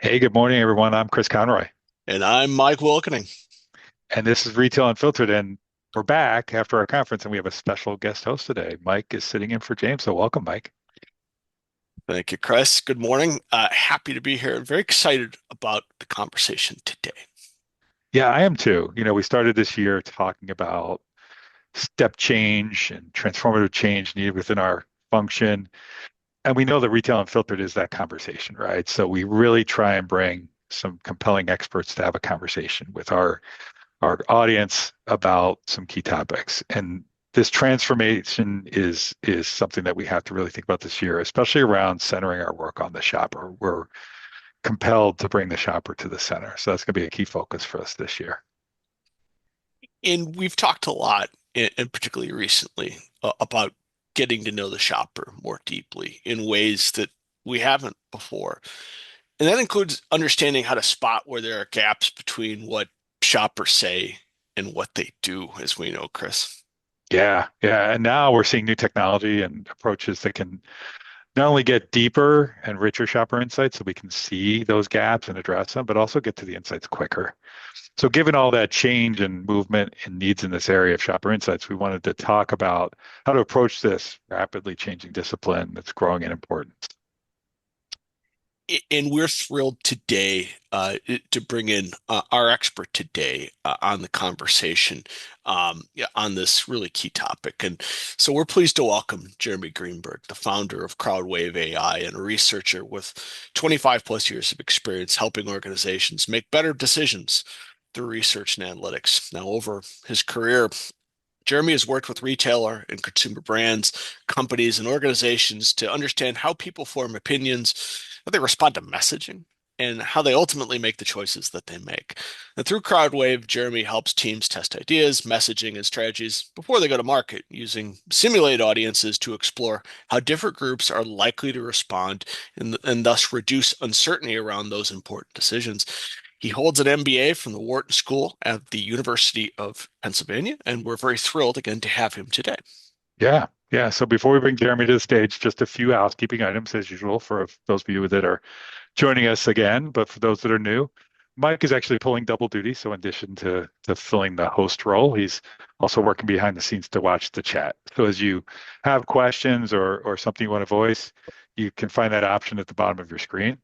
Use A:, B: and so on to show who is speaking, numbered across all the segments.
A: Hey, good morning, everyone. I'm Chris Conroy,
B: And I'm Mike Wilkening.
A: and this is Retail Unfiltered. And we're back after our conference, and we have a special guest host today. Mike is sitting in for James, so welcome, Mike.
B: Thank you, Chris. Good morning. Happy to be here. Very excited about the conversation today.
A: Yeah, I am too. We started this year talking about step change and transformative change needed within our function. And we know that Retail Unfiltered is that conversation, right? So we really try and bring some compelling experts to have a conversation with our audience about some key topics. And this transformation is something that we have to really think about this year, especially around centering our work on the shopper. We're compelled to bring the shopper to the center. So that's going to be a key focus for us this year.
B: And we've talked a lot, and particularly recently, about getting to know the shopper more deeply in ways that we haven't before. And that includes understanding how to spot where there are gaps between what shoppers say and what they do, as we know, Chris.
A: Yeah, yeah. And now we're seeing new technology and approaches that can not only get deeper and richer shopper insights so we can see those gaps and address them, but also get to the insights quicker. So, given all that change and movement and needs in this area of shopper insights, we wanted to talk about how to approach this rapidly changing discipline that's growing in importance.
B: And we're thrilled today to bring in our expert today on the conversation yeah, on this really key topic. And so we're pleased to welcome Jeremy Greenberg, the founder of Crowdwave AI and a researcher with 25 plus years of experience helping organizations make better decisions through research and analytics. Now, over his career, Jeremy has worked with retailer and consumer brands, companies, and organizations to understand how people form opinions, how they respond to messaging, and how they ultimately make the choices that they make. And through Crowdwave, Jeremy helps teams test ideas, messaging, and strategies before they go to market, using simulated audiences to explore how different groups are likely to respond and thus reduce uncertainty around those important decisions. He holds an MBA from the Wharton School at the University of Pennsylvania, and we're very thrilled again to have him today.
A: Yeah, yeah. So, before we bring Jeremy to the stage, just a few housekeeping items as usual for those of you that are joining us again. But for those that are new, Mike is actually pulling double duty. So, in addition to filling the host role, he's also working behind the scenes to watch the chat. So, as you have questions or something you want to voice, you can find that option at the bottom of your screen.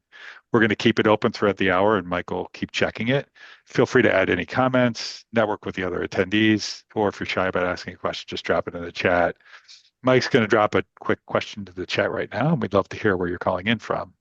A: We're going to keep it open throughout the hour, and Mike will keep checking it. Feel free to add any comments, network with the other attendees, or if you're shy about asking a question, just drop it in the chat. Mike's going to drop a quick question to the chat right now, and we'd love to hear where you're calling in from.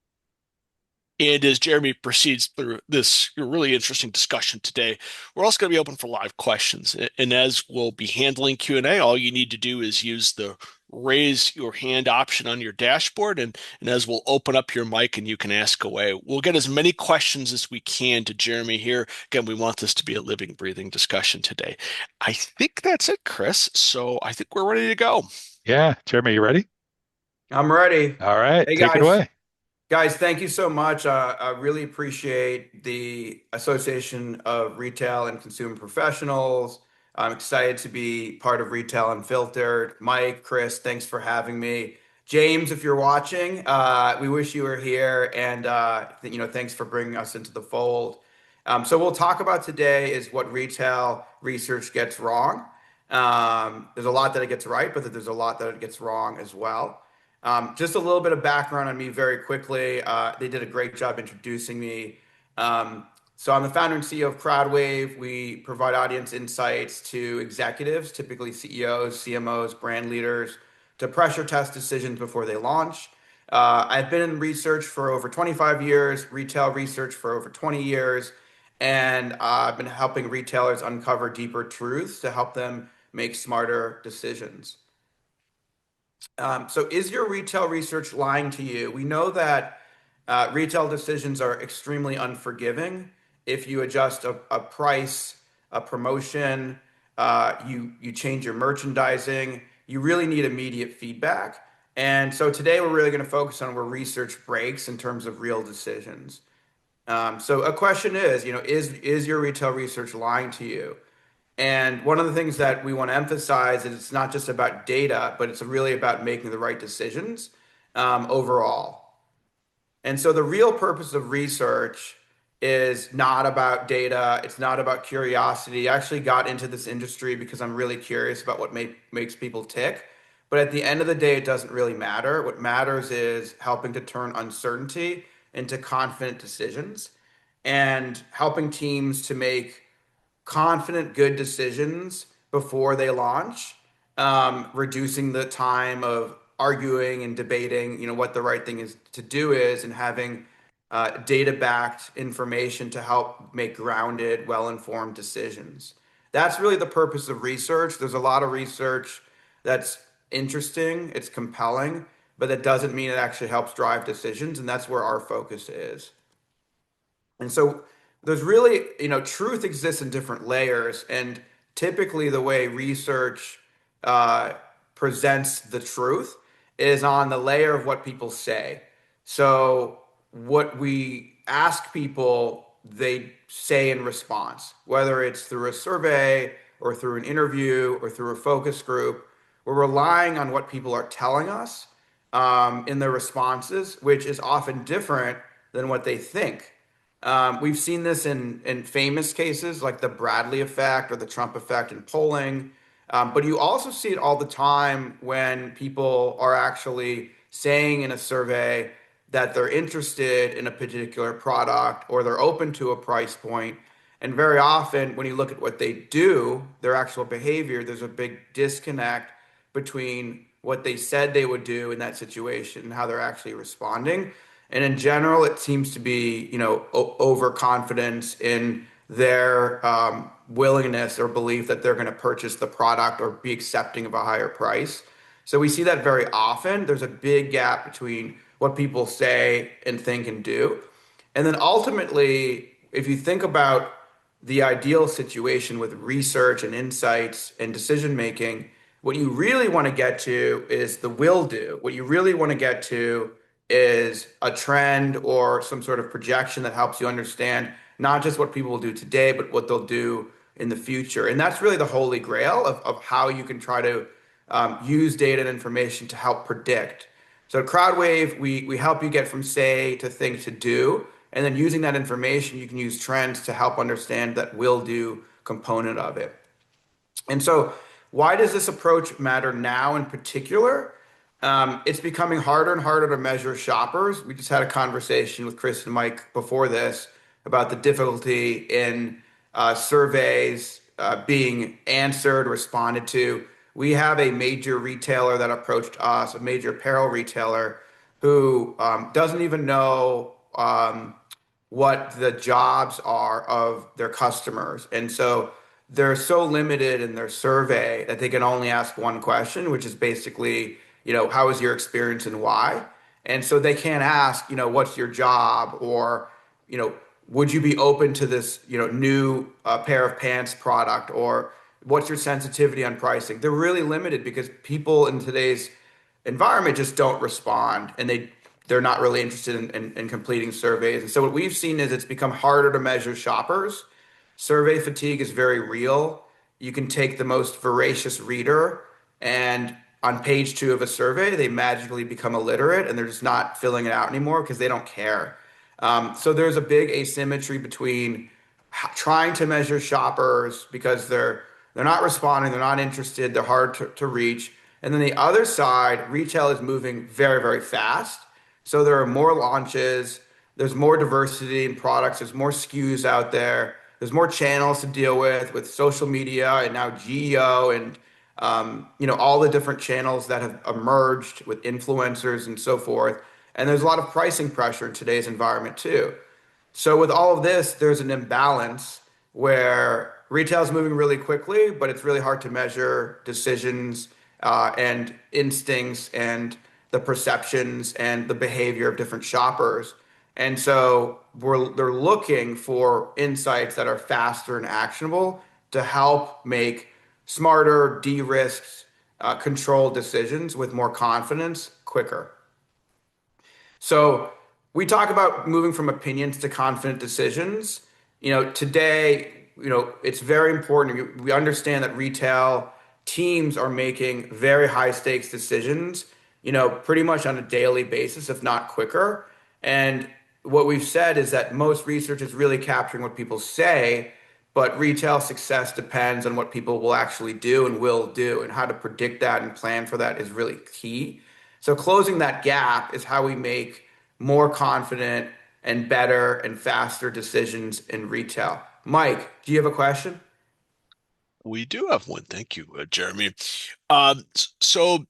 B: And as Jeremy proceeds through this really interesting discussion today, we're also going to be open for live questions. And as we'll be handling Q&A, all you need to do is use the raise your hand option on your dashboard. And as we'll open up your mic and you can ask away, we'll get as many questions as we can to Jeremy here. Again, we want this to be a living, breathing discussion today. I think that's it, Chris. So I think we're ready to go.
A: Yeah, Jeremy, you ready?
C: I'm ready.
A: All right,
C: Hey
A: take it
C: guys,
A: away.
C: guys, thank you so much. I really appreciate the Association of Retail and Consumer Professionals. I'm excited to be part of Retail Unfiltered. Mike, Chris, thanks for having me. James, if you're watching, we wish you were here, and thanks for bringing us into the fold. So we'll talk about today is what retail research gets wrong. There's a lot that it gets right, but there's a lot that it gets wrong as well. Just a little bit of background on me very quickly. They did a great job introducing me. So I'm the founder and CEO of Crowdwave. We provide audience insights to executives, typically CEOs, CMOs, brand leaders, to pressure test decisions before they launch. I've been in research for over 25 years, retail research for over 20 years, and I've been helping retailers uncover deeper truths to help them make smarter decisions. So is your retail research lying to you? We know that retail decisions are extremely unforgiving. If you adjust a price, a promotion, you change your merchandising, you really need immediate feedback. And so today we're really going to focus on where research breaks in terms of real decisions. So a question is, is your retail research lying to you? And one of the things that we want to emphasize is it's not just about data, but it's really about making the right decisions overall. And so the real purpose of research is not about data. It's not about curiosity. I actually got into this industry because I'm really curious about what makes people tick. But at the end of the day, it doesn't really matter. What matters is helping to turn uncertainty into confident decisions and helping teams to make confident, good decisions before they launch, reducing the time of arguing and debating, what the right thing is to do is, and having data-backed information to help make grounded, well-informed decisions. That's really the purpose of research. There's a lot of research that's interesting, it's compelling, but that doesn't mean it actually helps drive decisions, and that's where our focus is. And so there's really, truth exists in different layers. And typically, the way research uh, presents the truth is on the layer of what people say. So, what we ask people, they say in response, whether it's through a survey or through an interview or through a focus group, we're relying on what people are telling us in their responses, which is often different than what they think. We've seen this in famous cases like the Bradley effect or the Trump effect in polling. But you also see it all the time when people are actually saying in a survey that they're interested in a particular product or they're open to a price point. And very often, when you look at what they do, their actual behavior, there's a big disconnect between what they said they would do in that situation and how they're actually responding. And in general, it seems to be, overconfidence in their willingness or belief that they're going to purchase the product or be accepting of a higher price. So we see that very often. There's a big gap between what people say and think and do. And then ultimately, if you think about the ideal situation with research and insights and decision making, what you really want to get to is the will do. What you really want to get to is a trend or some sort of projection that helps you understand not just what people will do today, but what they'll do in the future. And that's really the holy grail of how you can try to use data and information to help predict. So at Crowdwave, we help you get from say to think to do. And then using that information, you can use trends to help understand that will do component of it. And so, why does this approach matter now in particular? It's becoming harder and harder to measure shoppers. We just had a conversation with Chris and Mike before this about the difficulty in surveys being answered, responded to. We have a major retailer that approached us, a major apparel retailer, who doesn't even know what the jobs are of their customers. And so they're so limited in their survey that they can only ask one question, which is basically, how was your experience and why? And so they can't ask, what's your job, or, would you be open to this, new pair of pants product, or what's your sensitivity on pricing? They're really limited because people in today's environment just don't respond, and they're not really interested in completing surveys. And so what we've seen is it's become harder to measure shoppers. Survey fatigue is very real. You can take the most voracious reader, and on page 2 of a survey, they magically become illiterate and they're just not filling it out anymore because they don't care. So there's a big asymmetry between trying to measure shoppers because they're not responding, they're not interested, they're hard to reach. And then the other side, retail is moving very, very fast. So there are more launches, there's more diversity in products, there's more SKUs out there, there's more channels to deal with social media and now geo and all the different channels that have emerged with influencers and so forth. And there's a lot of pricing pressure in today's environment too. So with all of this, there's an imbalance where retail is moving really quickly, but it's really hard to measure decisions and instincts and the perceptions and the behavior of different shoppers. And so they're looking for insights that are faster and actionable to help make smarter, de-risked, controlled decisions with more confidence quicker. So we talk about moving from opinions to confident decisions. Today, it's very important. We understand that retail teams are making very high stakes decisions, pretty much on a daily basis, if not quicker. And what we've said is that most research is really capturing what people say, but retail success depends on what people will actually do and will do, and how to predict that and plan for that is really key. So closing that gap is how we make more confident and better and faster decisions in retail. Mike, do you have a question?
B: We do have one. Thank you, Jeremy. So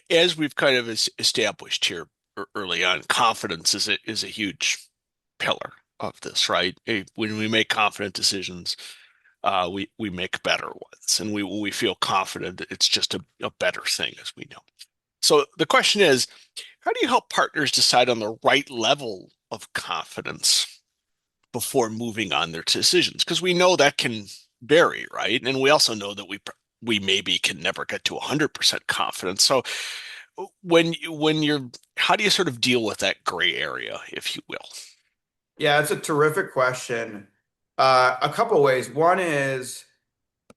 B: as we've kind of established here early on, confidence is a huge pillar of this, right? When we make confident decisions, we make better ones, and when we feel confident, it's just a better thing, as we know. So the question is, how do you help partners decide on the right level of confidence before moving on their decisions? Because we know that can vary, right? And we also know that we maybe can never get to 100% confidence. So when you're, how do you sort of deal with that gray area, if you will?
C: Yeah, it's a terrific question. A couple ways. One is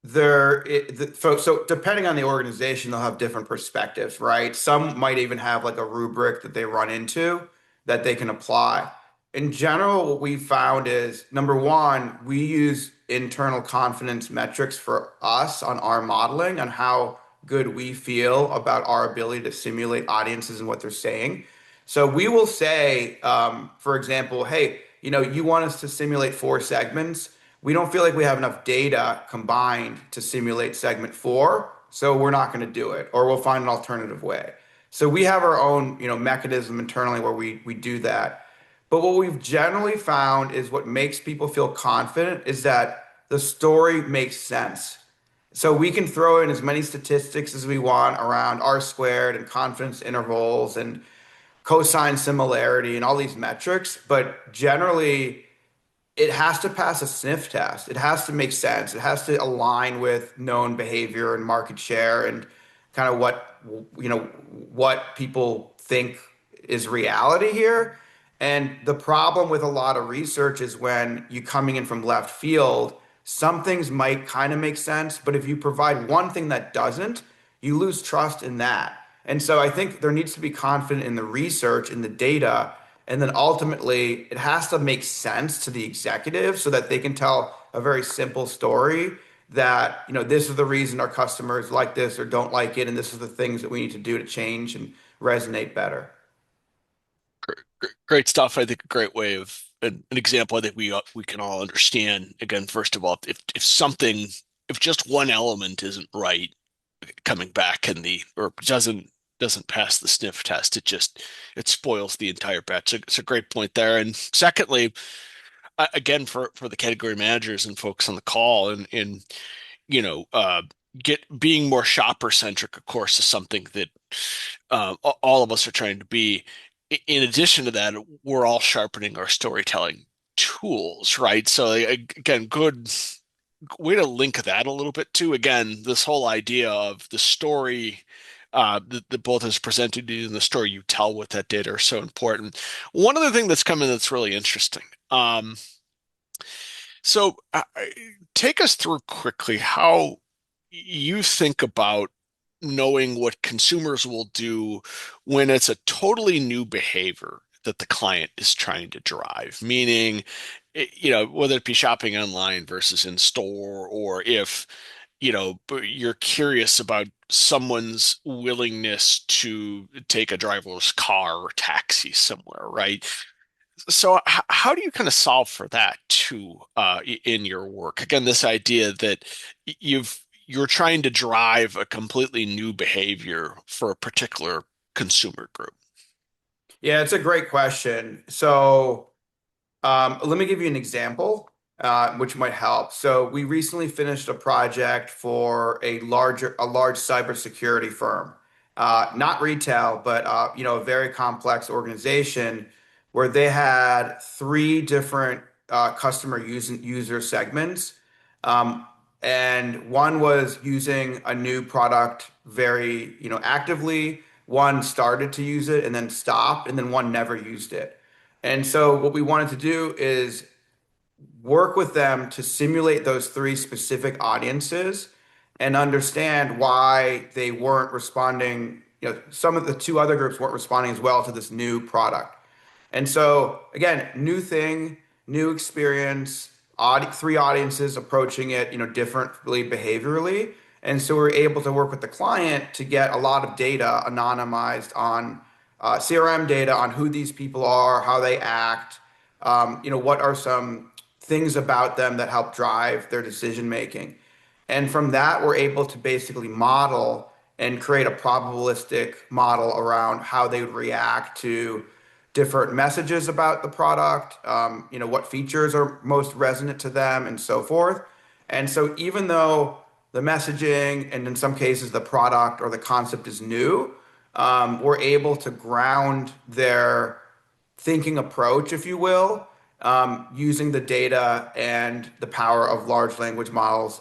C: so depending on the organization, they'll have different perspectives, right? Some might even have like a rubric that they run into that they can apply. In general, what we found is number one, we use internal confidence metrics for us on our modeling on how good we feel about our ability to simulate audiences and what they're saying. So we will say, for example, hey, you want us to simulate four segments. We don't feel like we have enough data combined to simulate segment four, so we're not going to do it, or we'll find an alternative way. So we have our own, mechanism internally where we do that. But what we've generally found is what makes people feel confident is that the story makes sense. So we can throw in as many statistics as we want around R squared and confidence intervals and cosine similarity and all these metrics, but generally it has to pass a sniff test. It has to make sense. It has to align with known behavior and market share and kind of what people think is reality here. And the problem with a lot of research is when you coming in from left field, some things might kind of make sense, but if you provide one thing that doesn't, you lose trust in that. And so I think there needs to be confidence in the research, in the data, and then ultimately, it has to make sense to the executive so that they can tell a very simple story that, this is the reason our customers like this or don't like it, and this is the things that we need to do to change and resonate better.
B: Great stuff. I think a great way of an example. I think we can all understand. Again, first of all, if just one element isn't right, coming back in the or doesn't pass the sniff test, it spoils the entire batch. So it's a great point there. And secondly, again for the category managers and folks on the call, and you know get being more shopper centric, of course, is something that all of us are trying to be. In addition to that, we're all sharpening our storytelling tools, right? So again, good way to link that a little bit too. Again, this whole idea of the story that both is presented to you and the story you tell with that data are so important. One other thing that's coming that's really interesting. So take us through quickly how you think about knowing what consumers will do when it's a totally new behavior that the client is trying to drive, meaning, whether it be shopping online versus in store, or if, you're curious about someone's willingness to take a driverless car or taxi somewhere, right? So how do you kind of solve for that too in your work? Again, this idea that you're trying to drive a completely new behavior for a particular consumer group.
C: Yeah, it's a great question. So let me give you an example, which might help. So we recently finished a project for a large cybersecurity firm, not retail, but a very complex organization where they had three different user segments, um, and one was using a new product very actively. One started to use it and then stopped, and then one never used it. And so what we wanted to do is work with them to simulate those three specific audiences and understand why they weren't responding. Some of the two other groups weren't responding as well to this new product. And so again, new thing, new experience, three audiences approaching it, differently behaviorally. And so we're able to work with the client to get a lot of data anonymized on CRM data on who these people are, how they act, what are some things about them that help drive their decision making. And from that, we're able to basically model and create a probabilistic model around how they would react to different messages about the product, what features are most resonant to them, and so forth. And so even though the messaging and in some cases the product or the concept is new, we're able to ground their thinking approach, if you will, using the data and the power of large language models.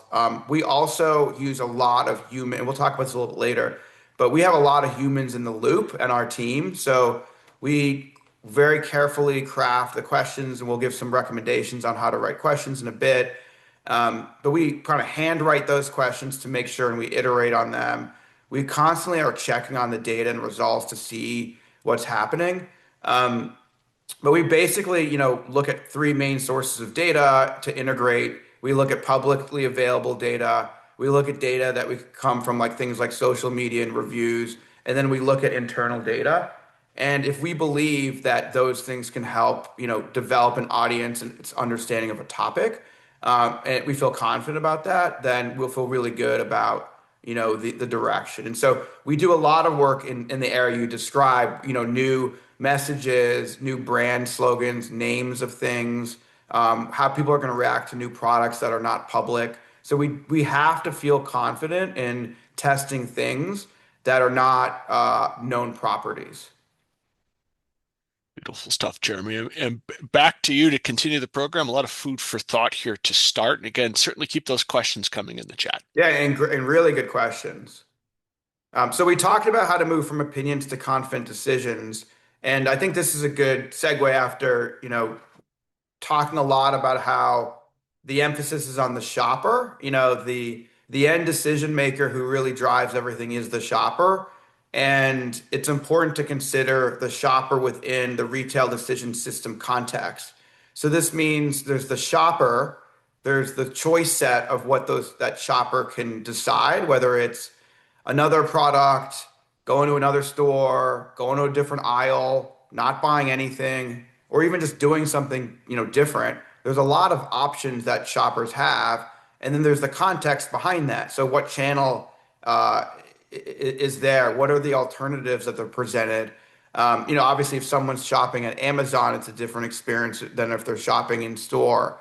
C: We also use a lot of human, and we'll talk about this a little bit later, but we have a lot of humans in the loop in our team. So we very carefully craft the questions, and we'll give some recommendations on how to write questions in a bit. But we kind of handwrite those questions to make sure and we iterate on them. We constantly are checking on the data and results to see what's happening. But we basically, look at three main sources of data to integrate. We look at publicly available data. We look at data that we come from like things like social media and reviews, and then we look at internal data. And if we believe that those things can help, develop an audience and its understanding of a topic, and we feel confident about that, then we'll feel really good about, the direction. And so we do a lot of work in the area you describe, new messages, new brand slogans, names of things, how people are going to react to new products that are not public. So we have to feel confident in testing things that are not known properties.
B: Beautiful stuff, Jeremy. And back to you to continue the program. A lot of food for thought here to start. And again, certainly keep those questions coming in the chat.
C: Yeah, and really good questions. So we talked about how to move from opinions to confident decisions. And I think this is a good segue after, talking a lot about how the emphasis is on the shopper. The end decision maker who really drives everything is the shopper. And it's important to consider the shopper within the retail decision system context. So this means there's the shopper, there's the choice set of what that shopper can decide, whether it's another product, going to another store, going to a different aisle, not buying anything, or even just doing something, different. There's a lot of options that shoppers have. And then there's the context behind that. So what channel is there? What are the alternatives that they're presented? Obviously, if someone's shopping at Amazon, it's a different experience than if they're shopping in store.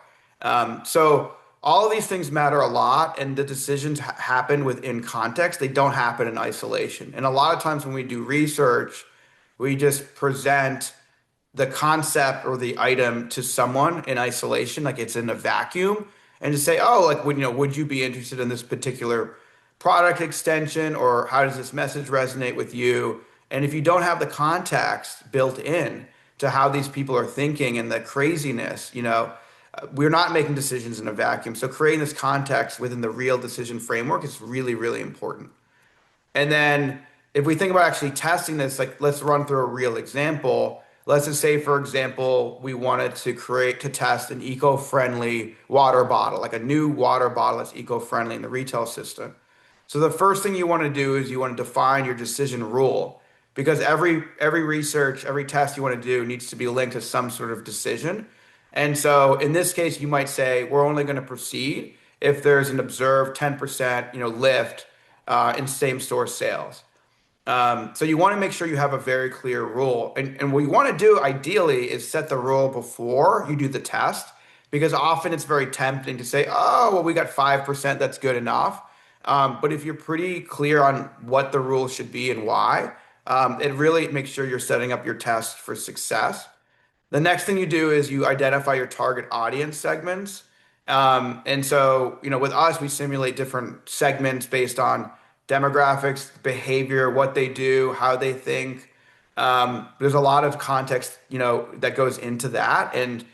C: So all of these things matter a lot, and the decisions happen within context. They don't happen in isolation. And a lot of times when we do research, we just present the concept or the item to someone in isolation, like it's in a vacuum, and to say, oh, like, would you be interested in this particular product extension, or how does this message resonate with you? And if you don't have the context built in to how these people are thinking and the craziness, we're not making decisions in a vacuum. So creating this context within the real decision framework is really, really important. And then if we think about actually testing this, like let's run through a real example. Let's just say, for example, we wanted to test an eco-friendly water bottle, like a new water bottle that's eco-friendly in the retail system. So the first thing you want to do is you want to define your decision rule, because every research, every test you want to do needs to be linked to some sort of decision. And so in this case, you might say, we're only going to proceed if there's an observed 10%, lift in same store sales. So you want to make sure you have a very clear rule. And what you want to do ideally is set the rule before you do the test, because often it's very tempting to say, oh, well, we got 5%, that's good enough. But if you're pretty clear on what the rule should be and why, it really makes sure you're setting up your test for success. The next thing you do is you identify your target audience segments. And so, with us, we simulate different segments based on demographics, behavior, what they do, how they think. There's a lot of context, that goes into that. And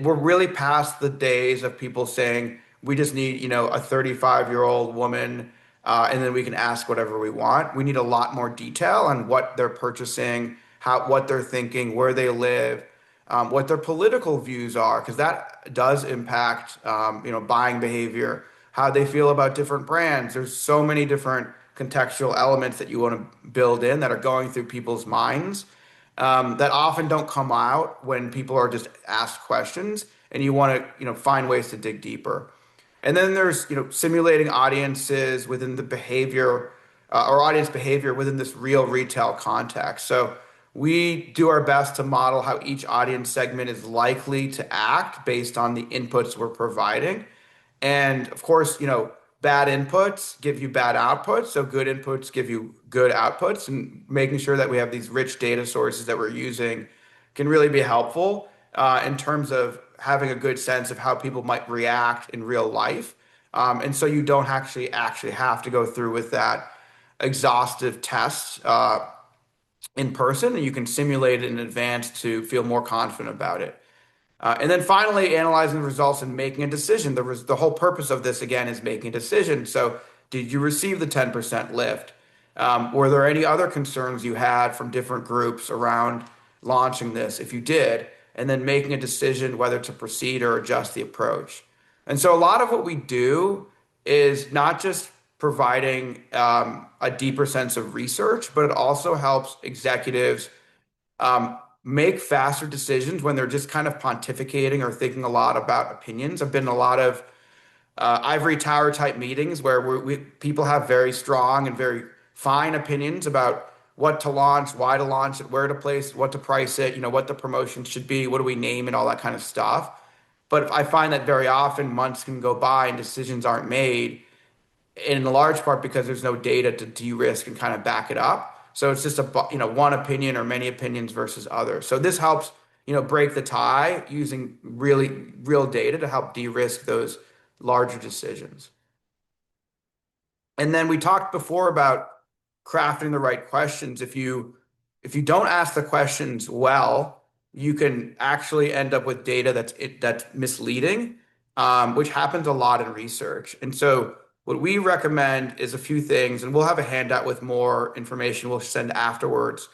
C: we're really past the days of people saying, we just need, a 35-year-old woman, and then we can ask whatever we want. We need a lot more detail on what they're purchasing, what they're thinking, where they live, what their political views are, because that does impact, buying behavior, how they feel about different brands. There's so many different contextual elements that you want to build in that are going through people's minds, that often don't come out when people are just asked questions, and you want to, find ways to dig deeper. And then there's, simulating audiences within the behavior, or audience behavior within this real retail context. So we do our best to model how each audience segment is likely to act based on the inputs we're providing. And of course, bad inputs give you bad outputs. So good inputs give you good outputs. And making sure that we have these rich data sources that we're using can really be helpful, in terms of having a good sense of how people might react in real life. And so you don't actually have to go through with that exhaustive test, in person, and you can simulate it in advance to feel more confident about it. And then finally, analyzing the results and making a decision. The whole purpose of this, again, is making a decision. So, did you receive the 10% lift? Were there any other concerns you had from different groups around launching this? If you did, and then making a decision whether to proceed or adjust the approach. And so, a lot of what we do is not just providing, a deeper sense of research, but it also helps executives, make faster decisions when they're just kind of pontificating or thinking a lot about opinions. I've been in a lot of, ivory tower type meetings where people have very strong and very fine opinions about what to launch, why to launch it, where to place it, what to price it, what the promotion should be, what do we name it, all that kind of stuff. But I find that very often months can go by and decisions aren't made, in large part because there's no data to de-risk and kind of back it up. So it's just one opinion or many opinions versus others. So this helps, break the tie using really real data to help de-risk those larger decisions. And then we talked before about crafting the right questions. If you don't ask the questions well, you can actually end up with data that's misleading, which happens a lot in research. And so what we recommend is a few things, and we'll have a handout with more information we'll send afterwards.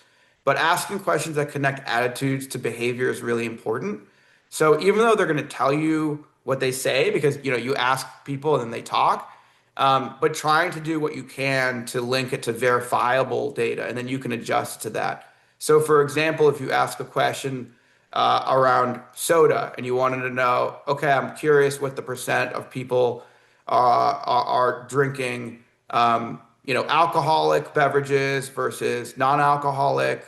C: But asking questions that connect attitudes to behavior is really important. So even though they're going to tell you what they say, because you ask people and then they talk, but trying to do what you can to link it to verifiable data, and then you can adjust to that. So, for example, if you ask a question, around soda, and you wanted to know, okay, I'm curious what the percent of people are drinking, alcoholic beverages versus non-alcoholic.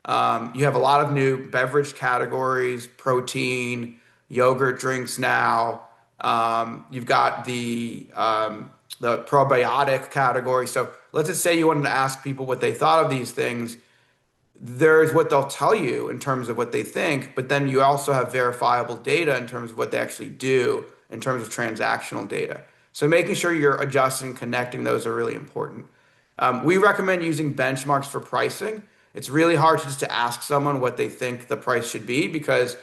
C: You have a lot of new beverage categories, protein, yogurt drinks now. You've got the probiotic category. So let's just say you wanted to ask people what they thought of these things. There's what they'll tell you in terms of what they think, but then you also have verifiable data in terms of what they actually do in terms of transactional data. So making sure you're adjusting and connecting those are really important. We recommend using benchmarks for pricing. It's really hard just to ask someone what they think the price should be, because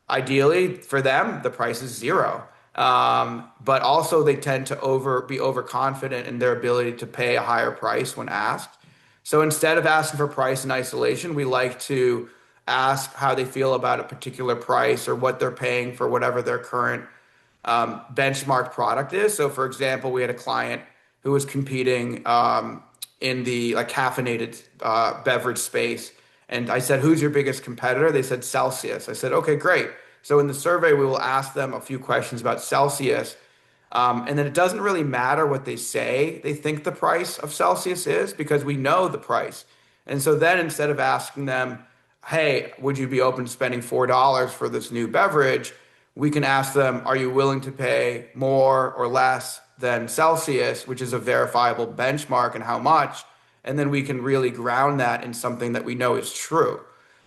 C: ideally for them, the price is zero. But also they tend to be overconfident in their ability to pay a higher price when asked. So instead of asking for price in isolation, we like to ask how they feel about a particular price or what they're paying for whatever their current, benchmark product is. So for example, we had a client who was competing, in the caffeinated, beverage space. And I said, who's your biggest competitor? They said Celsius. I said, okay, great. So in the survey, we will ask them a few questions about Celsius. And then it doesn't really matter what they say they think the price of Celsius is, because we know the price. And so then instead of asking them, hey, would you be open to spending $4 for this new beverage? We can ask them, are you willing to pay more or less than Celsius, which is a verifiable benchmark, and how much? And then we can really ground that in something that we know is true.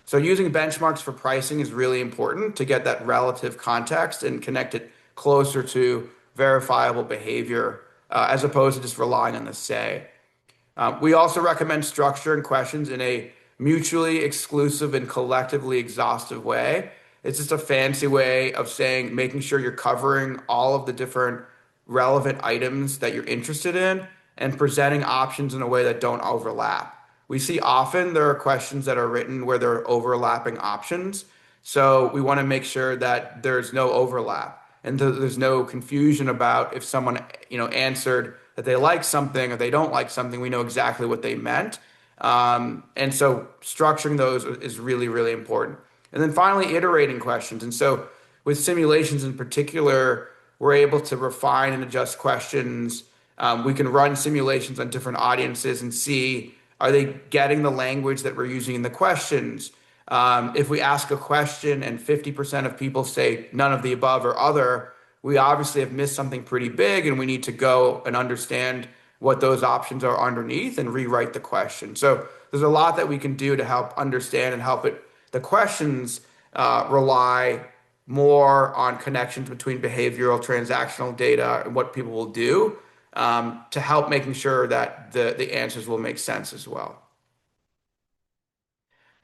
C: So using benchmarks for pricing is really important to get that relative context and connect it closer to verifiable behavior, as opposed to just relying on the say. We also recommend structuring questions in a mutually exclusive and collectively exhaustive way. It's just a fancy way of saying, making sure you're covering all of the different relevant items that you're interested in and presenting options in a way that don't overlap. We see often there are questions that are written where there are overlapping options. So we want to make sure that there's no overlap and there's no confusion about if someone, answered that they like something or they don't like something, we know exactly what they meant. And so structuring those is really, really important. And then finally, iterating questions. And so with simulations in particular, we're able to refine and adjust questions. We can run simulations on different audiences and see, are they getting the language that we're using in the questions? If we ask a question and 50% of people say none of the above or other, we obviously have missed something pretty big, and we need to go and understand what those options are underneath and rewrite the question. So there's a lot that we can do to help understand and help it. The questions rely more on connections between behavioral transactional data and what people will do to help making sure that the answers will make sense as well.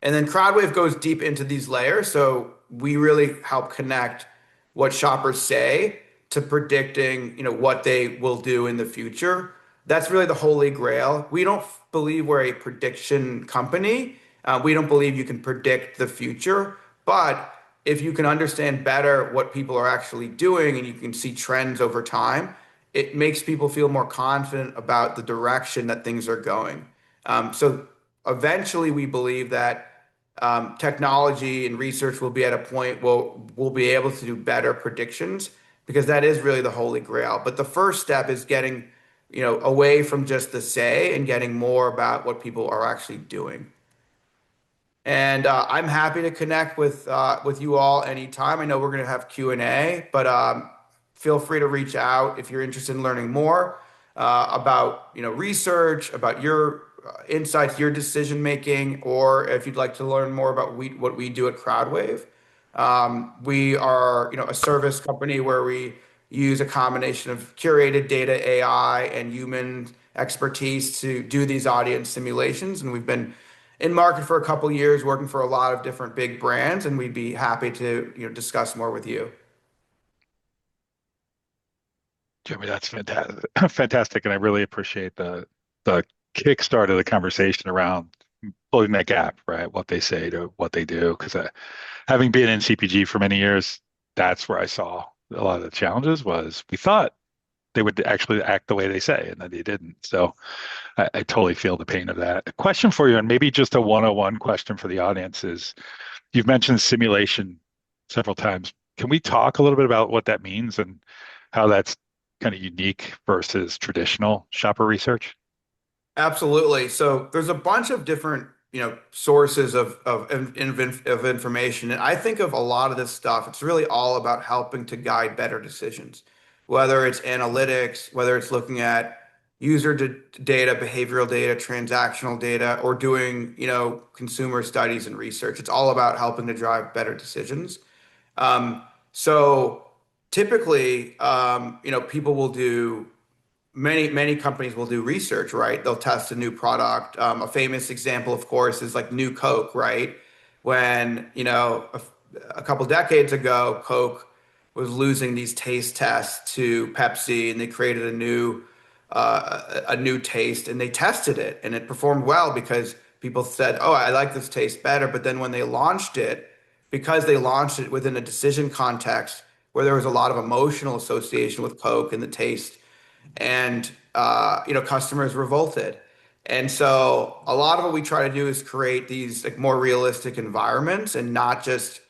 C: And then Crowdwave goes deep into these layers. So we really help connect what shoppers say to predicting, what they will do in the future. That's really the holy grail. We don't believe we're a prediction company. We don't believe you can predict the future. But if you can understand better what people are actually doing and you can see trends over time, it makes people feel more confident about the direction that things are going. So eventually, we believe that technology and research will be at a point where we'll be able to do better predictions because that is really the holy grail. But the first step is getting, away from just the say and getting more about what people are actually doing. And I'm happy to connect with you all anytime. I know we're going to have Q&A, but feel free to reach out if you're interested in learning more about research, about your insights, your decision making, or if you'd like to learn more about what we do at Crowdwave. We are a service company where we use a combination of curated data, AI, and human expertise to do these audience simulations, and we've been in market for a couple of years, working for a lot of different big brands, and we'd be happy to discuss more with you.
A: Jeremy, that's fantastic, fantastic, and I really appreciate the kickstart of the conversation around closing that gap, right? What they say to what they do, because having been in CPG for many years, that's where I saw a lot of the challenges. Was we thought they would actually act the way they say, and then they didn't. So I totally feel the pain of that. A question for you, and maybe just a 101 question for the audience is: you've mentioned simulation several times. Can we talk a little bit about what that means and how that's kind of unique versus traditional shopper research?
C: Absolutely. So there's a bunch of different, sources of information, and I think of a lot of this stuff. It's really all about helping to guide better decisions, whether it's analytics, whether it's looking at data, behavioral data, transactional data, or doing, consumer studies and research. It's all about helping to drive better decisions. So typically, people will do many companies will do research, right? They'll test a new product. A famous example, of course, is like new Coke, right? When, a couple decades ago, Coke was losing these taste tests to Pepsi, and they created a new taste, and they tested it, and it performed well because people said, "Oh, I like this taste better." But then when they launched it, because they launched it within a decision context where there was a lot of emotional association with Coke and the taste, and customers revolted. And so a lot of what we try to do is create these like more realistic environments and not just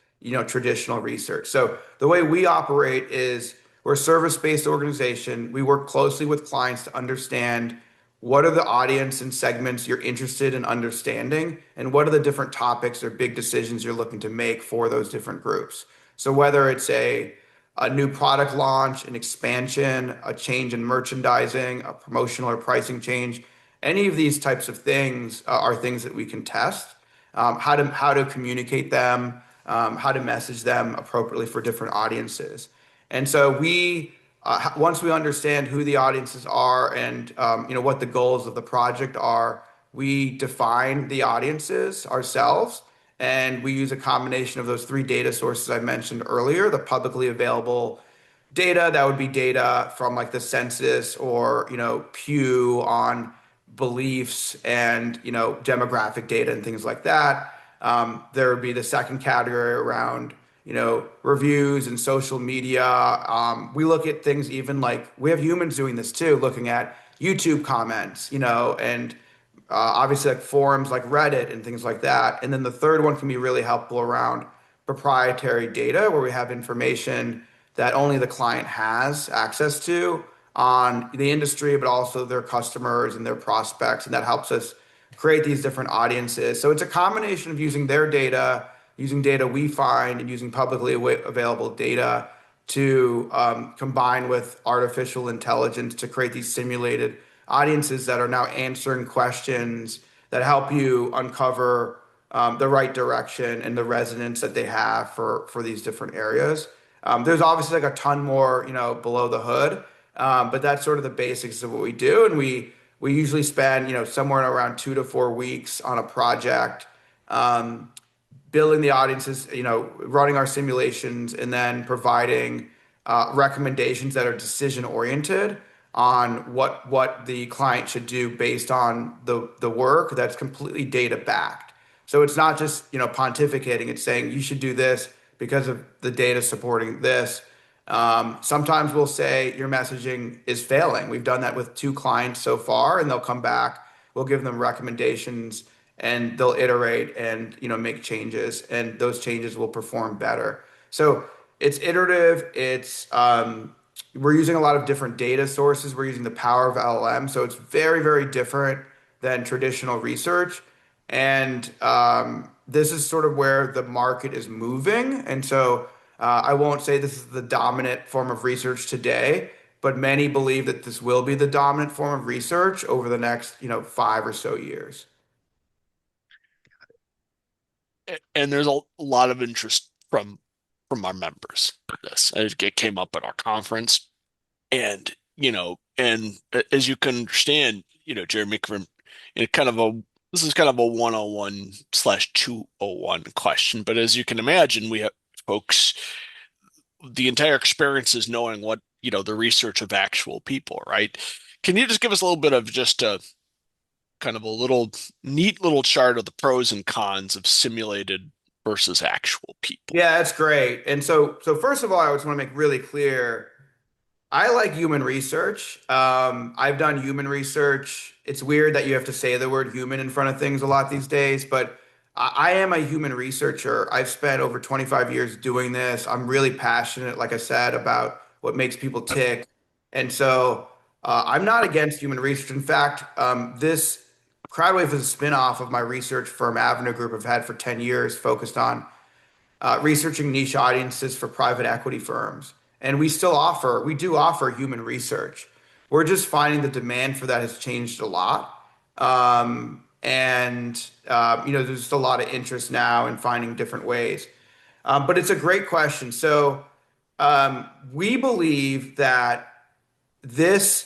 C: traditional research. So the way we operate is we're a service-based organization. We work closely with clients to understand what are the audience and segments you're interested in understanding, and what are the different topics or big decisions you're looking to make for those different groups. So whether it's a new product launch, an expansion, a change in merchandising, a promotional or pricing change, any of these types of things are things that we can test. How to communicate them, how to message them appropriately for different audiences. And so once we understand who the audiences are and what the goals of the project are, we define the audiences ourselves, and we use a combination of those three data sources I mentioned earlier: the publicly available data, that would be data from like the census or Pew on beliefs and demographic data and things like that. There would be the second category around, reviews and social media. We look at things even like we have humans doing this too, looking at YouTube comments, and obviously like forums like Reddit and things like that. And then the third one can be really helpful around proprietary data where we have information that only the client has access to on the industry, but also their customers and their prospects. And that helps us create these different audiences. So it's a combination of using their data, using data we find, and using publicly available data to combine with artificial intelligence to create these simulated audiences that are now answering questions that help you uncover the right direction and the resonance that they have for these different areas. There's obviously like a ton more, below the hood, but that's sort of the basics of what we do, and we usually spend, somewhere around 2 to 4 weeks on a project, building the audiences, running our simulations, and then providing recommendations that are decision oriented on what the client should do based on the work that's completely data backed. So it's not just, pontificating. It's saying you should do this because of the data supporting this. Sometimes we'll say your messaging is failing. We've done that with 2 clients so far, and they'll come back. We'll give them recommendations, and they'll iterate and make changes, and those changes will perform better. So it's iterative. It's we're using a lot of different data sources. We're using the power of LLM, so it's very, very different than traditional research. And this is sort of where the market is moving. And so I won't say this is the dominant form of research today, but many believe that this will be the dominant form of research over the next, 5 or so years.
B: And there's a lot of interest from our members in this. It came up at our conference, and as you can understand, Jeremy, from kind of this is kind of a 101/201 question, but as you can imagine, we have folks, the entire experience is knowing what, the research of actual people, right? Can you just give us a little bit of just a kind of a little neat little chart of the pros and cons of simulated versus actual people?
C: Yeah, that's great. And so first of all, I just want to make really clear, I like human research. I've done human research. It's weird that you have to say the word human in front of things a lot these days, but I am a human researcher. I've spent over 25 years doing this. I'm really passionate, like I said, about what makes people tick. And so I'm not against human research. In fact, this Crowdwave is a spinoff of my research firm, Avenue Group. I've had for 10 years, focused on researching niche audiences for private equity firms. And we do offer human research. We're just finding the demand for that has changed a lot. There's just a lot of interest now in finding different ways. But it's a great question. So we believe that these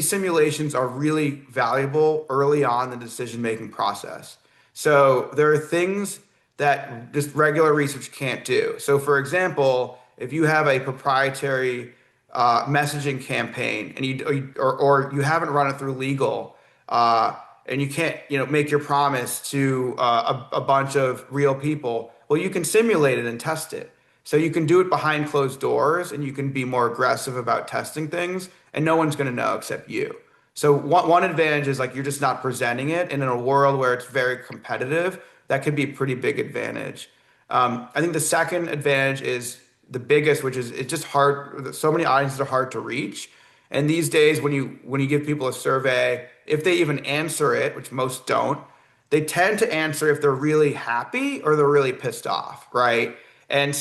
C: simulations are really valuable early on in the decision-making process. So there are things that just regular research can't do. So for example, if you have a proprietary messaging campaign and you haven't run it through legal, and you can't make your promise to a bunch of real people, well, you can simulate it and test it. So you can do it behind closed doors, and you can be more aggressive about testing things, and no one's going to know except you. So one advantage is like you're just not presenting it, and in a world where it's very competitive, that could be a pretty big advantage. I think the second advantage is the biggest, which is it's just hard. So many audiences are hard to reach. And these days, when you give people a survey, if they even answer it, which most don't, they tend to answer if they're really happy or they're really pissed off, right? And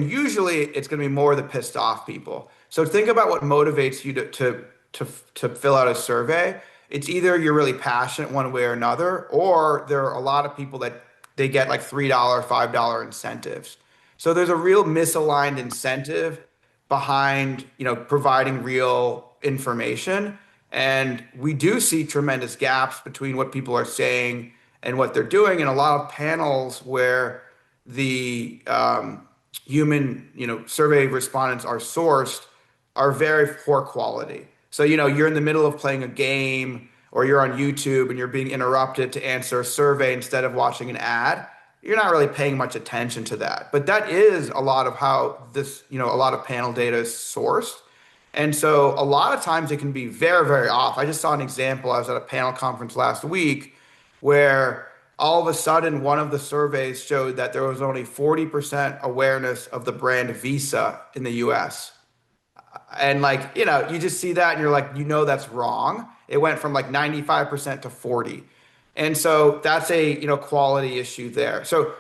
C: usually it's going to be more the pissed off people. So think about what motivates you to fill out a survey. It's either you're really passionate one way or another, or there are a lot of people that they get like $3, $5 incentives. So there's a real misaligned incentive behind, providing real information. And we do see tremendous gaps between what people are saying and what they're doing. And a lot of panels where the human, survey respondents are sourced are very poor quality. So, you're in the middle of playing a game or you're on YouTube and you're being interrupted to answer a survey instead of watching an ad. you're not really paying much attention to that. But that is a lot of how this, a lot of panel data is sourced. And so a lot of times it can be very, very off. I just saw an example. I was at a panel conference last week where all of a sudden one of the surveys showed that there was only 40% awareness of the brand Visa in the US. And like, you just see that and you're like, that's wrong. It went from like 95% to 40. And so that's a, quality issue there. So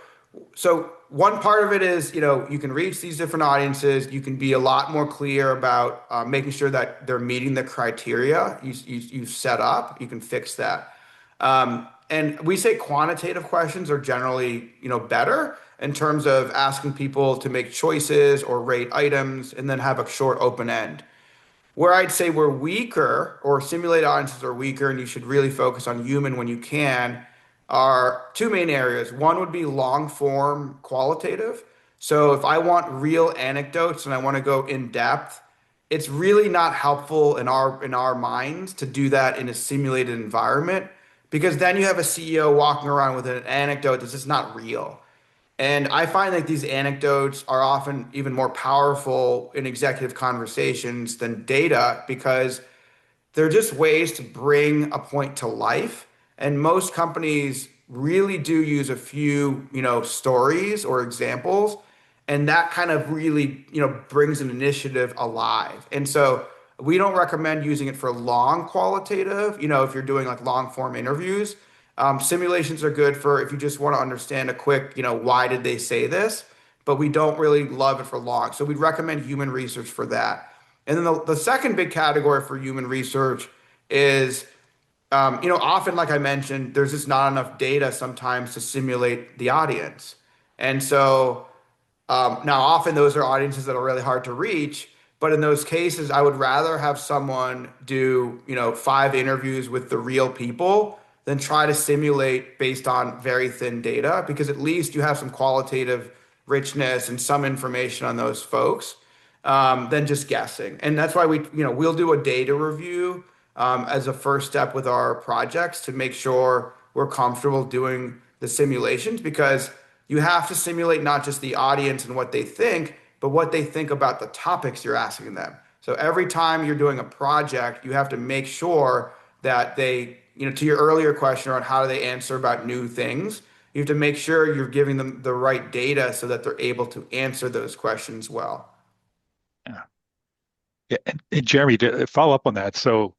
C: one part of it is, you can reach these different audiences. You can be a lot more clear about making sure that they're meeting the criteria you've set up. You can fix that. And we say quantitative questions are generally, better in terms of asking people to make choices or rate items and then have a short open end. Where I'd say we're weaker or simulated audiences are weaker and you should really focus on human when you can are two main areas. One would be long form qualitative. So if I want real anecdotes and I want to go in depth, it's really not helpful in our minds to do that in a simulated environment because then you have a CEO walking around with an anecdote that's just not real. And I find that these anecdotes are often even more powerful in executive conversations than data because they're just ways to bring a point to life. And most companies really do use a few, stories or examples. And that kind of really, brings an initiative alive. And so we don't recommend using it for long qualitative, if you're doing like long form interviews. Simulations are good for if you just want to understand a quick, why did they say this? But we don't really love it for long. So we'd recommend human research for that. And then the second big category for human research is, often, like I mentioned, there's just not enough data sometimes to simulate the audience. And so now often those are audiences that are really hard to reach. But in those cases, I would rather have someone do, 5 interviews with the real people than try to simulate based on very thin data, because at least you have some qualitative richness and some information on those folks than just guessing. And that's why we'll do a data review as a first step with our projects to make sure we're comfortable doing the simulations, because you have to simulate not just the audience and what they think, but what they think about the topics you're asking them. So every time you're doing a project, you have to make sure that they, to your earlier question around how do they answer about new things, you have to make sure you're giving them the right data so that they're able to answer those questions well.
A: Yeah. Yeah. And Jeremy, to follow up on that, so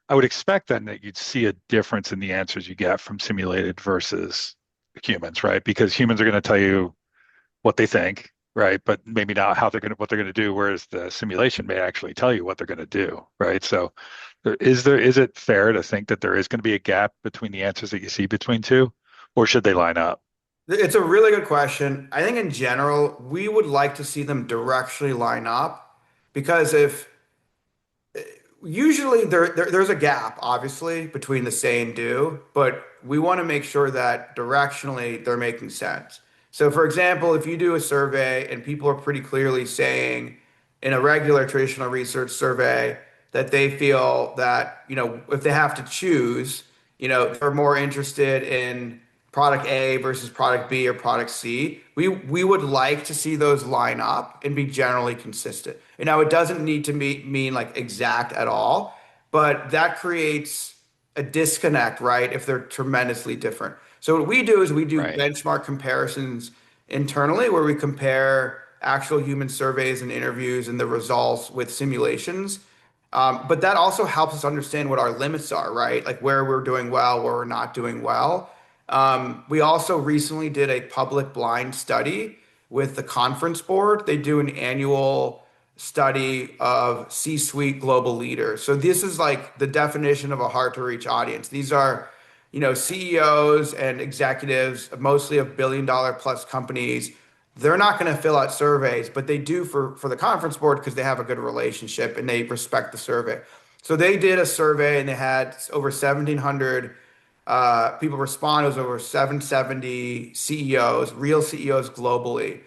A: I would expect then that you'd see a difference in the answers you get from simulated versus humans, right? Because humans are going to tell you what they think, right? But maybe not what they're going to do, whereas the simulation may actually tell you what they're going to do, right? So is it fair to think that there is going to be a gap between the answers that you see between two, or should they line up?
C: It's a really good question. I think in general, we would like to see them directionally line up because if usually there's a gap, obviously, between the say and do, but we want to make sure that directionally they're making sense. So, for example, if you do a survey and people are pretty clearly saying in a regular traditional research survey that they feel that, if they have to choose, they're more interested in product A versus product B or product C. We would like to see those line up and be generally consistent. And now it doesn't need to mean like exact at all, but that creates a disconnect, right? If they're tremendously different. So what we do is we do
A: Right.
C: benchmark comparisons internally where we compare actual human surveys and interviews and the results with simulations. But that also helps us understand what our limits are, right? Like where we're doing well, where we're not doing well. We also recently did a public blind study with the conference board. They do an annual study of C-suite global leaders. So this is like the definition of a hard to reach audience. These are, CEOs and executives, mostly of billion-dollar plus companies. They're not going to fill out surveys, but they do for the conference board because they have a good relationship and they respect the survey. So they did a survey and they had over 1,700 people respond. It was over 770 CEOs, real CEOs globally.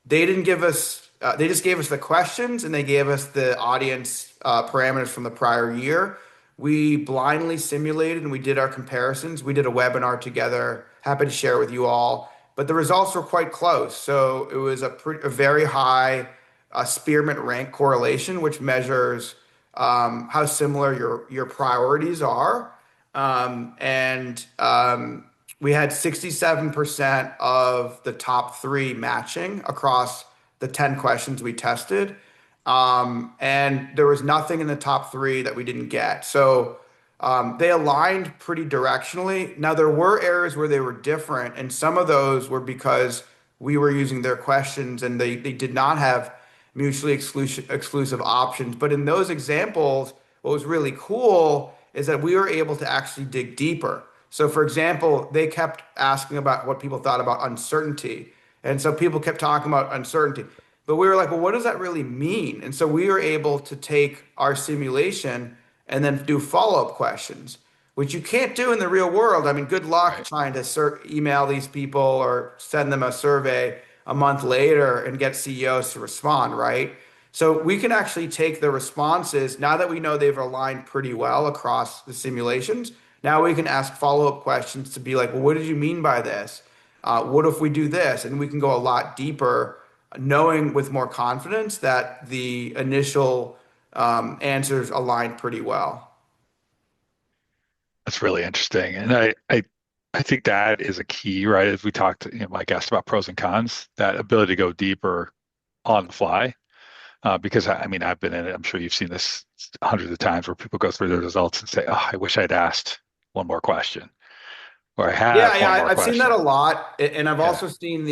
C: They didn't give us, they just gave us the questions and they gave us the audience parameters from the prior year. We blindly simulated and we did our comparisons. We did a webinar together. Happy to share with you all. but the results were quite close. So it was a very high spearmint rank correlation, which measures how similar your priorities are. And we had 67% of the top three matching across the 10 questions we tested. And there was nothing in the top three that we didn't get. So they aligned pretty directionally. Now, there were areas where they were different, and some of those were because we were using their questions and they did not have mutually exclusive options. But in those examples, what was really cool is that we were able to actually dig deeper. So, for example, they kept asking about what people thought about uncertainty. And so people kept talking about uncertainty. But we were like, well, what does that really mean? And so we were able to take our simulation and then do follow-up questions, which you can't do in the real world. I mean, good luck
A: Right.
C: trying to email these people or send them a survey a month later and get CEOs to respond, right? So we can actually take the responses now that we know they've aligned pretty well across the simulations. Now we can ask follow-up questions to be like, well, what did you mean by this? What if we do this? And we can go a lot deeper, knowing with more confidence that the initial answers aligned pretty well.
A: That's really interesting. And I think that is a key, right? As we talked, Mike asked about pros and cons, that ability to go deeper on the fly. Because I mean, I've been in it. I'm sure you've seen this hundreds of times where people go through their results and say, "Oh, I wish I'd asked one more question," or "I
C: Yeah,
A: have
C: yeah,
A: one more
C: I've seen that
A: question."
C: a lot, and I've
A: Yeah,
C: also seen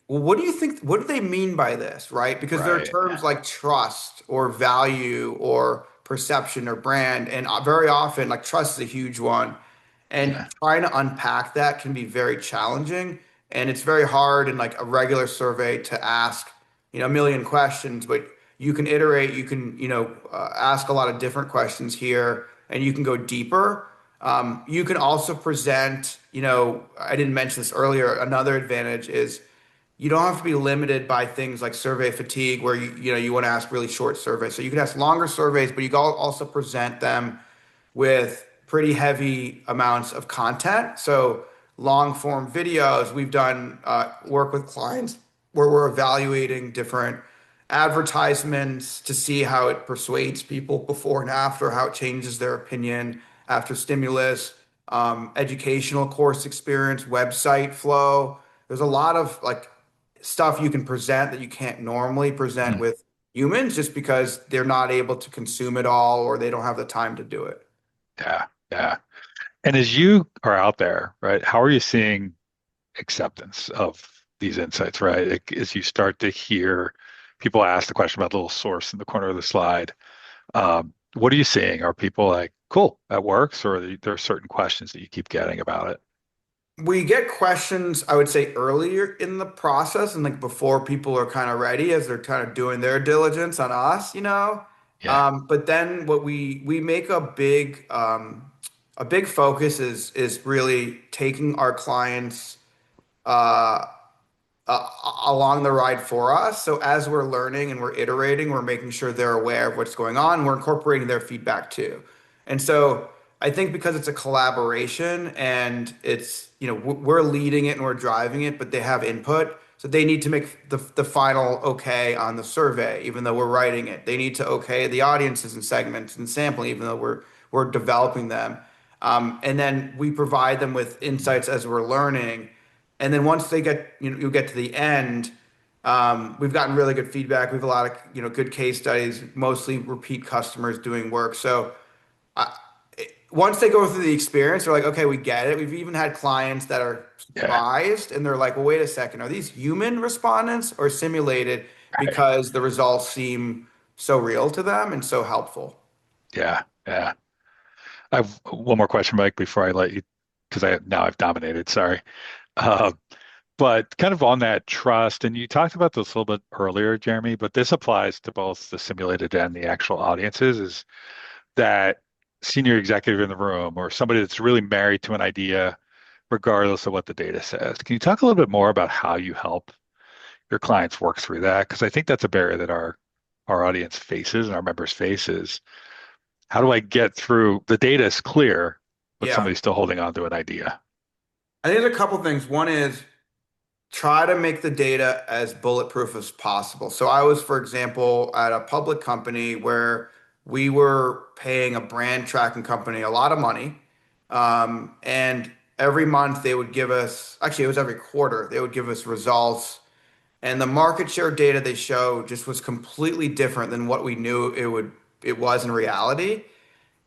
C: well, what do you think? What do they mean by this, right? Because there are
A: right.
C: terms like trust or value or perception or brand, and very often, like trust is a huge one, and
A: Yeah.
C: trying to unpack that can be very challenging, and it's very hard in like a regular survey to ask, a million questions, but you can iterate, you can, ask a lot of different questions here, and you can go deeper. You can also present, I didn't mention this earlier. Another advantage is you don't have to be limited by things like survey fatigue, where you want to ask really short surveys. So you can ask longer surveys, but you can also present them with pretty heavy amounts of content. So long form videos, we've done work with clients where we're evaluating different advertisements to see how it persuades people before and after, how it changes their opinion after stimulus, educational course experience, website flow. There's a lot of like stuff you can present that you can't normally present
A: Mm,
C: with humans just because they're not able to consume it all or they don't have the time to do it.
A: yeah, yeah. And as you are out there, right, how are you seeing acceptance of these insights, right? As you start to hear people ask the question about the little source in the corner of the slide, what are you seeing? Are people like, cool, that works? Or there are certain questions that you keep getting about it?
C: We get questions, I would say, earlier in the process and like before people are kind of ready as they're kind of doing their diligence on us.
A: Yeah.
C: But then what we make a big focus is really taking our clients uh, along the ride for us. So as we're learning and we're iterating, we're making sure they're aware of what's going on. We're incorporating their feedback too. And so I think because it's a collaboration and it's, we're leading it and we're driving it, but they have input. So they need to make the final okay on the survey, even though we're writing it. They need to okay the audiences and segments and sampling, even though we're developing them. And then we provide them with insights as we're learning. And then once they get, you get to the end, we've gotten really good feedback. We have a lot of, good case studies, mostly repeat customers doing work. So once they go through the experience, they're like, okay, we get it. We've even had clients that are
A: Yeah.
C: surprised and they're like, well, wait a second, are these human respondents or simulated?
A: Right.
C: Because the results seem so real to them and so helpful.
A: Yeah. Yeah. I have one more question, Mike, before I let you, because I've dominated. Sorry. Uh, but kind of on that trust, and you talked about this a little bit earlier, Jeremy, but this applies to both the simulated and the actual audiences, is that senior executive in the room or somebody that's really married to an idea, regardless of what the data says. Can you talk a little bit more about how you help your clients work through that? Because I think that's a barrier that our audience faces and our members faces. How do I get through the data is clear, but
C: Yeah.
A: somebody's still holding on to an idea?
C: I think there's a couple things. One is try to make the data as bulletproof as possible. So I was, for example, at a public company where we were paying a brand tracking company a lot of money. And every month they would give us, actually, it was every quarter, they would give us results. And the market share data they show just was completely different than what we knew it was in reality.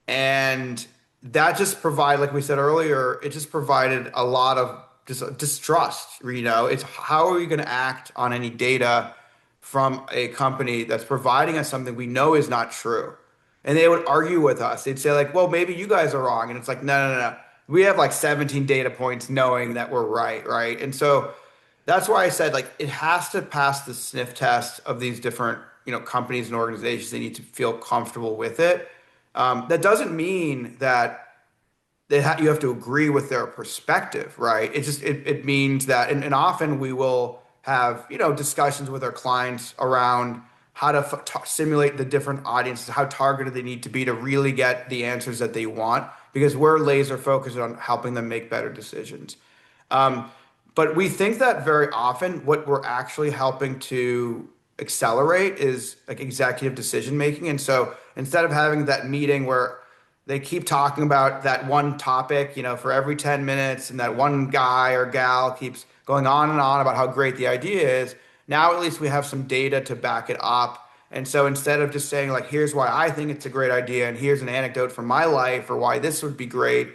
C: And that just provided, like we said earlier, it just provided a lot of just distrust. It's how are we going to act on any data from a company that's providing us something we know is not true? And they would argue with us. They'd say like, well, maybe you guys are wrong. And it's like, no, no, no. We have like 17 data points knowing that we're right, right? And so that's why I said like it has to pass the sniff test of these different, companies and organizations. They need to feel comfortable with it. That doesn't mean that you have to agree with their perspective, right? It means that, and often we will have discussions with our clients around how to simulate the different audiences, how targeted they need to be to really get the answers that they want, because we're laser focused on helping them make better decisions. But we think that very often what we're actually helping to accelerate is like executive decision making. And so instead of having that meeting where they keep talking about that one topic, for every 10 minutes, and that one guy or gal keeps going on and on about how great the idea is, now at least we have some data to back it up. And so instead of just saying like, here's why I think it's a great idea, and here's an anecdote from my life or why this would be great,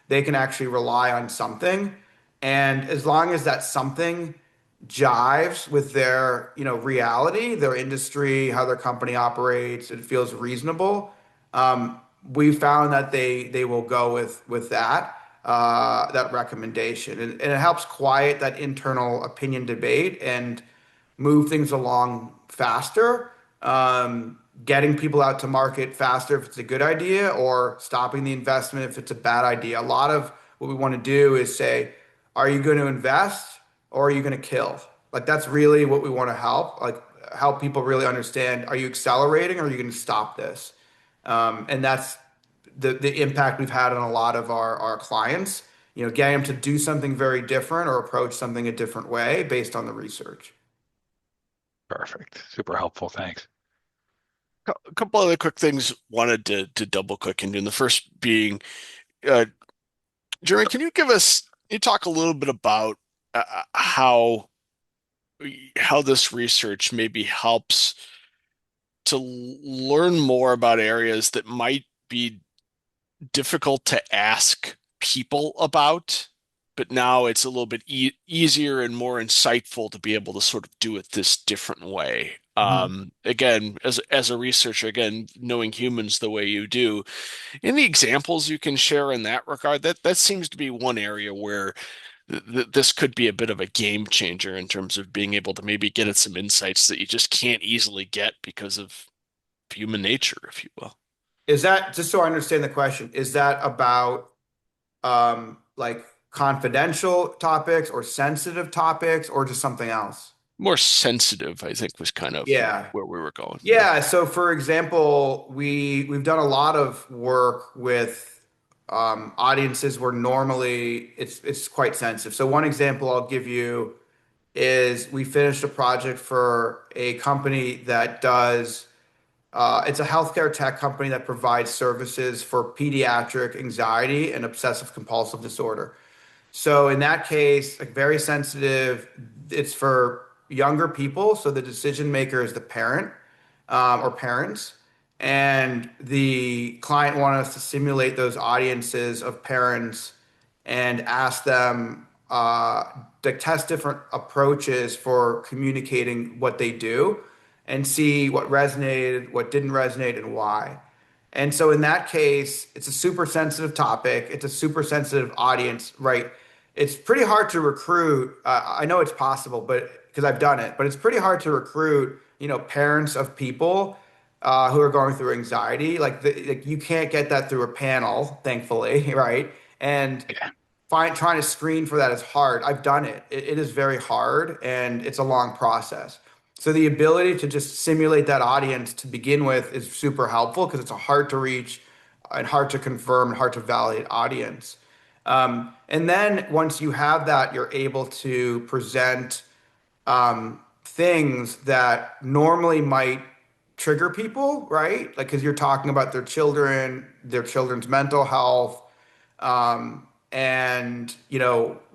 C: they can actually rely on something. And as long as that something jives with their, reality, their industry, how their company operates, it feels reasonable. We found that they will go with that recommendation, and it helps quiet that internal opinion debate and move things along faster. Getting people out to market faster if it's a good idea, or stopping the investment if it's a bad idea. A lot of what we want to do is say, are you going to invest or are you going to kill? Like that's really what we want to help people really understand. Are you accelerating or are you going to stop this? And that's the impact we've had on a lot of our clients, getting them to do something very different or approach something a different way based on the research.
A: Perfect. Super helpful. Thanks.
B: A couple other quick things wanted to double click into. And the first being, uh, Jeremy, you talk a little bit about how this research maybe helps to learn more about areas that might be difficult to ask people about, but now it's a little bit easier and more insightful to be able to sort of do it this different way.
C: Mhm.
B: Again, as a researcher, again, knowing humans the way you do, any examples you can share in that regard? That seems to be one area where this could be a bit of a game changer in terms of being able to maybe get at some insights that you just can't easily get because of human nature, if you will.
C: Is that, just so I understand the question, is that about like confidential topics or sensitive topics or just something else?
B: More sensitive, I think, was kind of
C: Yeah.
B: where we were going. Yeah.
C: Yeah, so for example, we've done a lot of work with audiences where normally it's quite sensitive. So one example I'll give you is we finished a project for a company that does it's a healthcare tech company that provides services for pediatric anxiety and obsessive compulsive disorder. So in that case, like very sensitive, it's for younger people. So the decision maker is the parent or parents. And the client wanted us to simulate those audiences of parents and ask them to test different approaches for communicating what they do and see what resonated, what didn't resonate, and why. And so in that case, it's a super sensitive topic. It's a super sensitive audience, right? It's pretty hard to recruit. I know it's possible, but because I've done it, but it's pretty hard to recruit, parents of people who are going through anxiety. Like you can't get that through a panel, thankfully, right? And
A: Yeah.
C: trying to screen for that is hard. I've done it. It is very hard and it's a long process. So the ability to just simulate that audience to begin with is super helpful because it's a hard to reach and hard to confirm and hard to validate audience. And then once you have that, you're able to present things that normally might trigger people, right? Like, because you're talking about their children, their children's mental health, and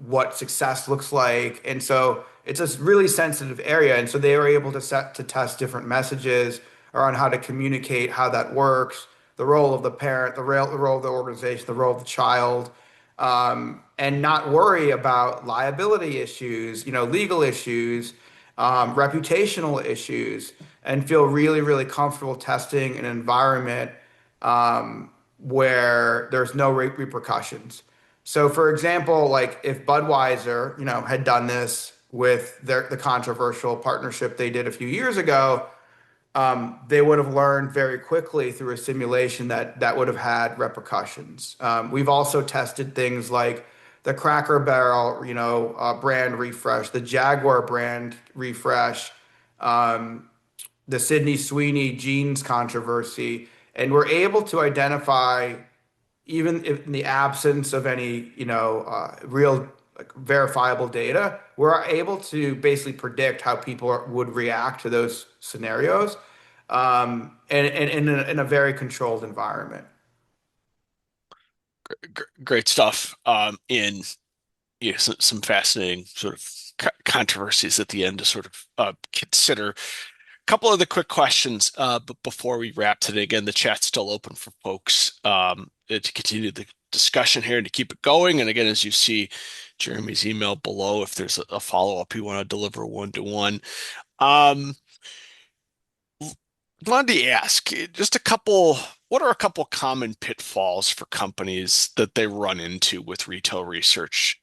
C: what success looks like. And so it's a really sensitive area. And so they were able to set to test different messages around how to communicate, how that works, the role of the parent, the role of the organization, the role of the child, and not worry about liability issues, legal issues, reputational issues, and feel really, really comfortable testing an environment where there's no repercussions. So, for example, like if Budweiser, had done this with the controversial partnership they did a few years ago, they would have learned very quickly through a simulation that would have had repercussions. We've also tested things like the Cracker Barrel, brand refresh, the Jaguar brand refresh, the Sydney Sweeney jeans controversy, and we're able to identify, even in the absence of any, real like verifiable data, we're able to basically predict how people would react to those scenarios, and in a very controlled environment.
B: Great stuff. In some fascinating sort of controversies at the end to sort of consider. A couple of the quick questions, but before we wrap today, again, the chat's still open for folks to continue the discussion here and to keep it going. And again, as you see Jeremy's email below, if there's a follow-up you want to deliver one-to-one. Wanted to ask just what are a couple common pitfalls for companies that they run into with retail research?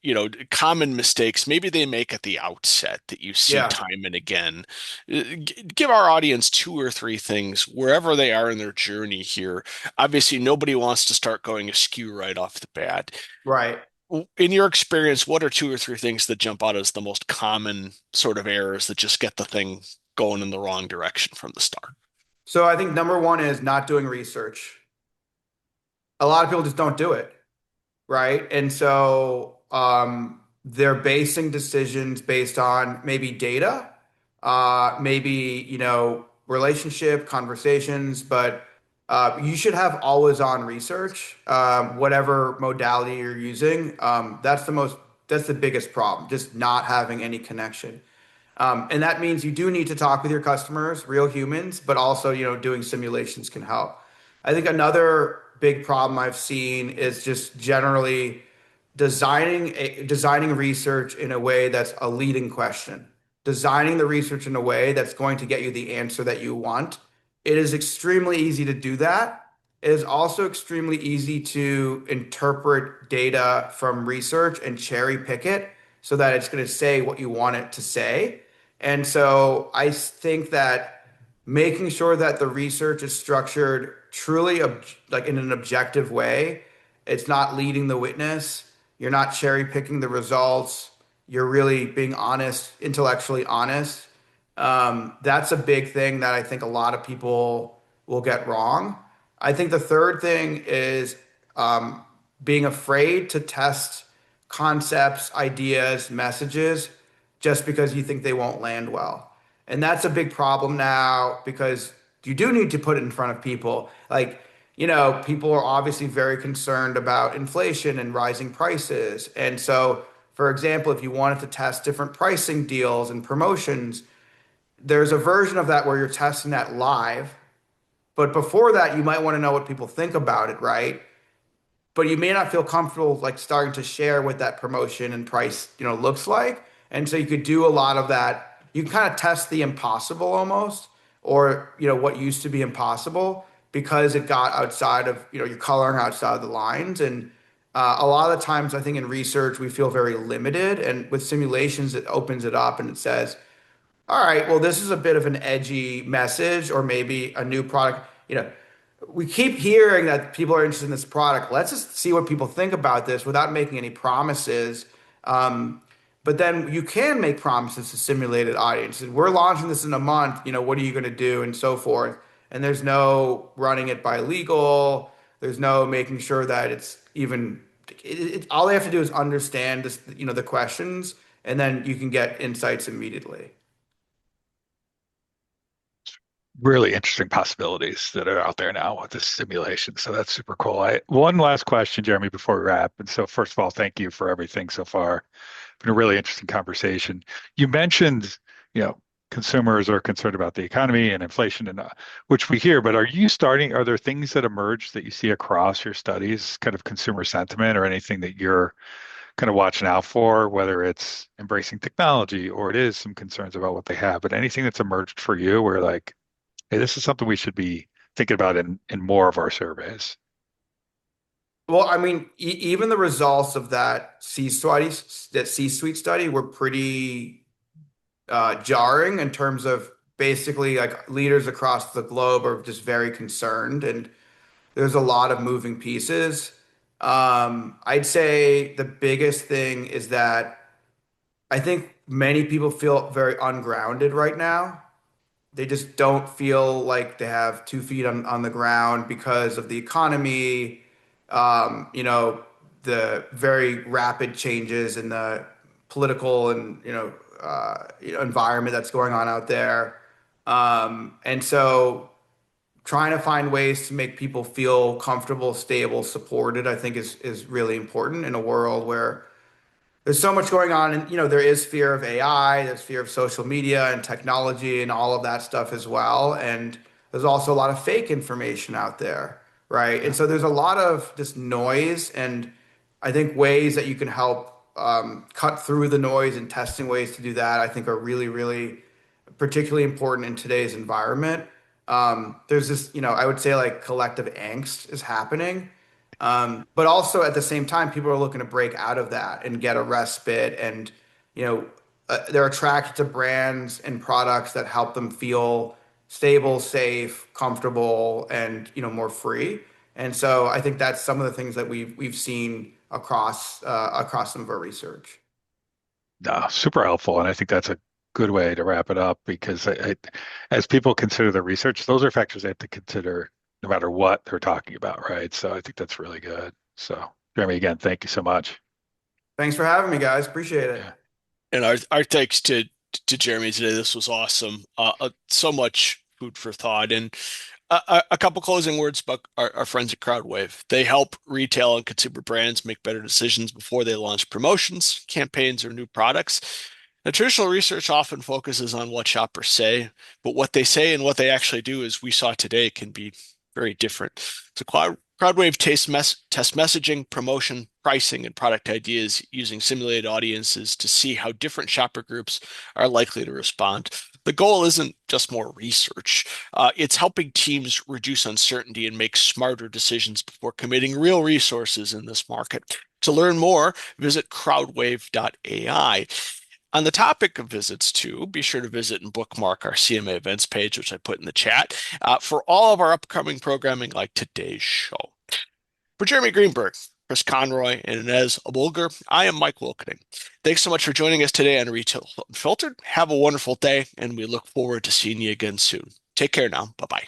B: Common mistakes maybe they make at the outset that you see
C: Yeah.
B: time and again. Give our audience two or three things wherever they are in their journey here. Obviously, nobody wants to start going askew right off the bat.
C: Right.
B: In your experience, what are two or three things that jump out as the most common sort of errors that just get the thing going in the wrong direction from the start?
C: So I think number one is not doing research. A lot of people just don't do it, right? And so they're basing decisions based on maybe data, maybe, relationship, conversations, but you should have always on research, whatever modality you're using. That's the biggest problem, just not having any connection. And that means you do need to talk with your customers, real humans, but also, doing simulations can help. I think another big problem I've seen is just generally designing research in a way that's a leading question, designing the research in a way that's going to get you the answer that you want. It is extremely easy to do that. It is also extremely easy to interpret data from research and cherry pick it so that it's going to say what you want it to say. And so I think that making sure that the research is structured truly like in an objective way, it's not leading the witness, you're not cherry picking the results, you're really being honest, intellectually honest. That's a big thing that I think a lot of people will get wrong. I think the third thing is being afraid to test concepts, ideas, messages just because you think they won't land well. And that's a big problem now because you do need to put it in front of people. Like, people are obviously very concerned about inflation and rising prices. And so, for example, if you wanted to test different pricing deals and promotions, there's a version of that where you're testing that live. But before that, you might want to know what people think about it, right? But you may not feel comfortable like starting to share what that promotion and price, looks like. And so you could do a lot of that. You can kind of test the impossible almost, or, what used to be impossible because it got outside of, you're coloring outside of the lines. And a lot of the times I think in research, we feel very limited. And with simulations, it opens it up and it says, all right, well, this is a bit of an edgy message or maybe a new product. We keep hearing that people are interested in this product. Let's just see what people think about this without making any promises. But then you can make promises to simulated audiences. We're launching this in a month. What are you going to do and so forth. And there's no running it by legal. There's no making sure that it's even all they have to do is understand this, the questions, and then you can get insights immediately.
A: Really interesting possibilities that are out there now with this simulation. So that's super cool. One last question, Jeremy, before we wrap. And so first of all, thank you for everything so far. Been a really interesting conversation. You mentioned, you know, consumers are concerned about the economy and inflation and which we hear, but are there things that emerge that you see across your studies, kind of consumer sentiment or anything that you're kind of watching out for, whether it's embracing technology or it is some concerns about what they have, but anything that's emerged for you where like, hey, this is something we should be thinking about in more of our surveys.
C: Well, I mean, even the results of that C-suite study were pretty jarring in terms of basically like leaders across the globe are just very concerned, and there's a lot of moving pieces. I'd say the biggest thing is that I think many people feel very ungrounded right now. They just don't feel like they have 2 feet on the ground because of the economy, the very rapid changes in the political and environment that's going on out there. And so trying to find ways to make people feel comfortable, stable, supported, I think is really important in a world where there's so much going on, and there is fear of AI, there's fear of social media and technology and all of that stuff as well. And there's also a lot of fake information out there, right? And
A: Yeah.
C: so there's a lot of just noise, and I think ways that you can help cut through the noise and testing ways to do that, I think are really, really particularly important in today's environment. There's this, I would say like collective angst is happening. But also at the same time, people are looking to break out of that and get a respite, and they're attracted to brands and products that help them feel stable, safe, comfortable, and more free. And so I think that's some of the things that we've seen across some of our research.
A: No, super helpful. And I think that's a good way to wrap it up because as people consider the research, those are factors they have to consider no matter what they're talking about, right? So I think that's really good. So, Jeremy, again, thank you so much.
C: Thanks for having me, guys. Appreciate it.
A: Yeah.
B: And our thanks to Jeremy today. This was awesome. So much food for thought. And a couple closing words about our friends at Crowdwave. They help retail and consumer brands make better decisions before they launch promotions, campaigns, or new products. The traditional research often focuses on what shoppers say, but what they say and what they actually do, as we saw today, can be very different. So Crowdwave test messaging, promotion, pricing, and product ideas using simulated audiences to see how different shopper groups are likely to respond. The goal isn't just more research. It's helping teams reduce uncertainty and make smarter decisions before committing real resources in this market. To learn more, visit crowdwave.ai. On the topic of visits too, be sure to visit and bookmark our CMA events page, which I put in the chat, for all of our upcoming programming like today's show. For Jeremy Greenberg, Chris Conroy, and Inez Abulger, I am Mike Wilkening. Thanks so much for joining us today on Retail Unfiltered. Have a wonderful day, and we look forward to seeing you again soon. Take care now. Bye-bye.